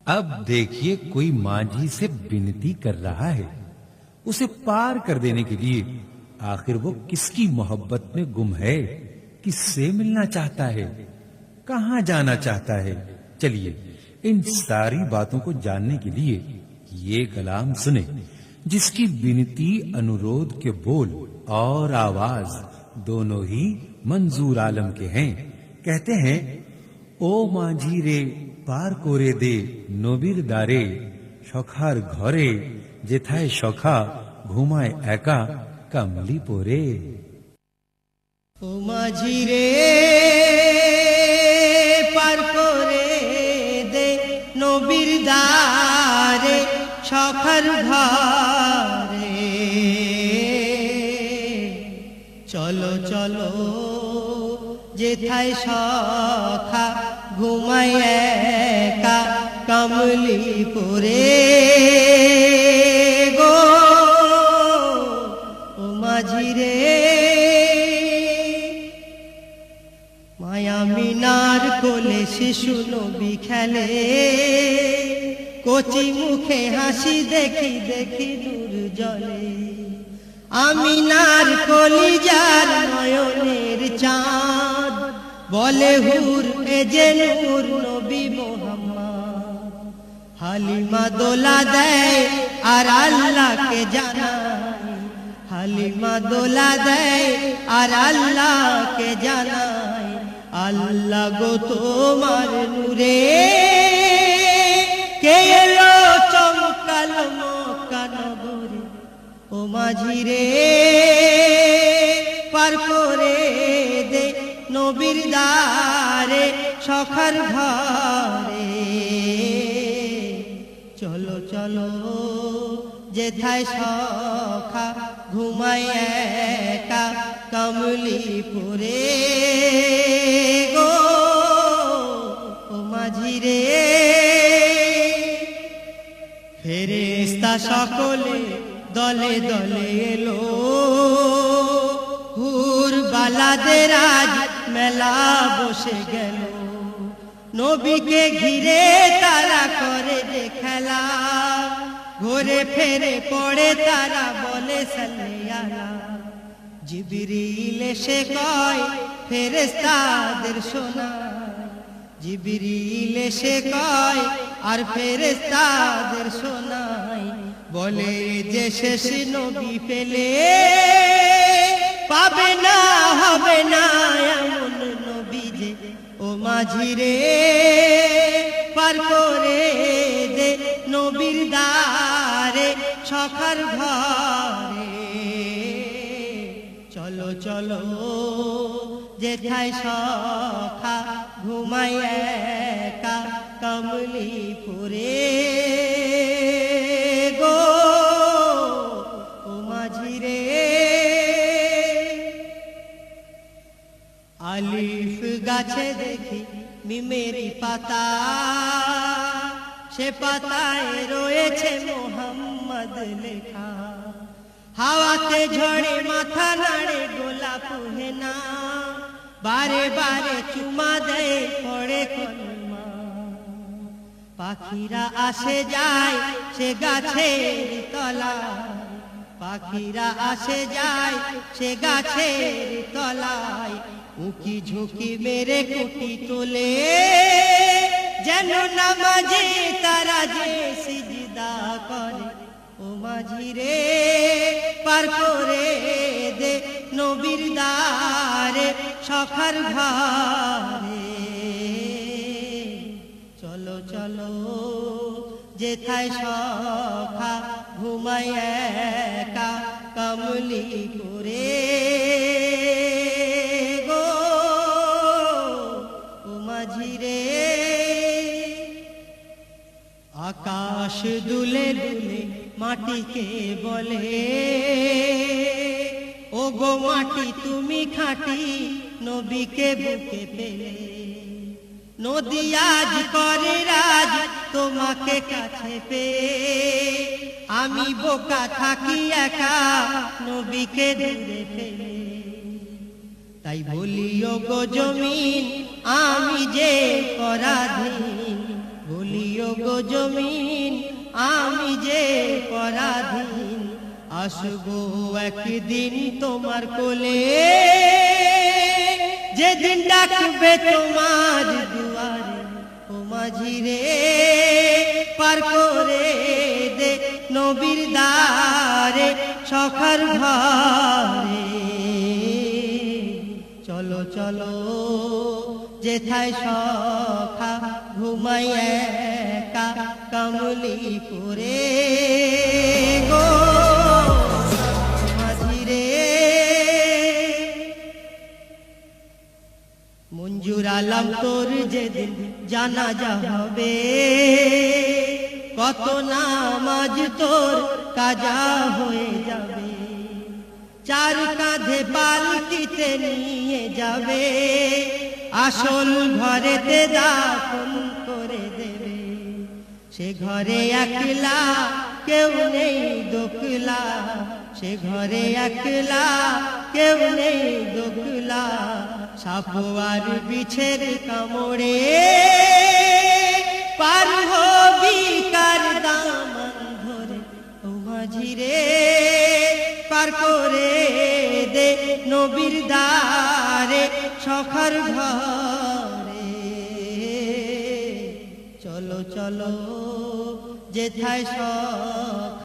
अब देखिए कोई मांझी से विनती कर रहा है उसे पार कर देने के लिए। आखिर वो किसकी मोहब्बत में गुम है, किससे मिलना चाहता है, कहां जाना चाहता है। चलिए इन सारी बातों को जानने के लिए ये कलाम सुने, जिसकी विनती, अनुरोध के बोल और आवाज दोनों ही मंजूर आलम के हैं। कहते हैं, ओ मांझी रे पार करे दे নবীর দ্বারে, সখার ঘরে যেথায় সখা ঘুমায় একা কামলি পরে। ও মাঝি রে পার করে দে নবীর দ্বারে, সখার ঘরে চলো চলো যেথায় সখা ঘুমায় একা কামলি পরে গো। ও মাঝি রে মায়া মিনার কোলে শিশু নবী খেলে, কচি মুখে হাসি দেখি দেখি নূর জ্বলে। আমিনার কলিজার নয়নের চাঁদ বলে হুর এ যে নূর নবী মোহাম্মদ। হালিমা দোলা দেয় আর আল্লাহকে জানায়, হালিমা দোলা দেয় আর আল্লাহকে জানায়, আল্লাহ গো তোমার নূরে কে এলো চমকালো মক্কা নগরে। ও মাঝি রে পার করে দে নবীর দ্বারে, সখার ঘরে চলো চলো যেথায় সখা ঘুমায় একা কামলি পরে গো। ও মাঝি রে ফেরেশতা সকলে দলে দলে এলো, হুর বালাদের আজ মেলা বসে গেল। নবীকে ঘিরে তারা করে যে খেলা, ঘুরে ফেরে পড়ে তারা বলে সাল্লাল্লাহ। জিবরিল এসে কয় ফেরেশতাদের শোনায়, জিবরিল এসে কয় আর ফেরেশতাদের শোনায়, বলে যে শেষ নবী পেলে পাবে না হবে না এমন নবী যে। ও মাঝি রে পার করে দে নবীর দ্বারে, সখার ঘরে চলো চলো যেথায় সখা ঘুমায় একা কামলি পরে গো। ও মাঝি রে আলিফ গাছে দেখি মিমেরি পাতা, সে পাতায় রয়েছে মোহাম্মদ লেখা। হাওয়াতে ঝড়ে মাথা নাড়ে গোলাপ হেনা, বারে বারে চুমা দেয় পড়ে কলমা। পাখিরা আসে যায় সে গাছের তলায়, পাখিরা আসে যায় সে গাছের তলায়। উকি ঝুঁকি মেরে কুটি তোলে যেন নামাজে তারা যে সিজদা করে। ও মাঝি রে পার করে দে নবীর দ্বারে, সখার ঘরে চলো চলো যেথায় সখা ঘুমায় একা কামলি করে গো। ও মাঝি রে আকাশ দুলে দুলে মাটিকে বলে, ও গো মাটি তুমি খাঁটি নবীকে বুকে পেলে। নদী আজ করে রাজ তোমাকে কাছে পেয়ে, আমি বোকা থাকি একা নবীকে দূরে ফেলে। তাই বলি ও গো জমিন আমি যে পরাধীন, বলি ও গো জমিন আমি যে পরাধীন, আসবো একদিন তোমার কোলে, যেদিন ডাকবে তোমার দুয়ারে ও মাঝি রে, পার করে দে নবীর দ্বারে সখার ঘরে। চলো চলো যেথায় সখা ঘুমাই একা কামলি করে গো মাঝি রে। মঞ্জুর আলম তোর যেদিন জানাজা হবে, কত নামাজ তোর কাজা হয়ে যাবে, চার কাঁধে পালকিতে নিয়ে যাবে, আসল ঘরেতে দাফন করে দেবে। সে ঘরে একলা কেউ নেই দোকলা, সে ঘরে একলা কেউ নেই দোকলা, সাপ আর বিছের কামড়ে পার হবি কার দামান ধরে ও মাঝি রে, পার করে দে নবীর দ্বারে সখার ঘরে। চলো চলো যেথায় সখ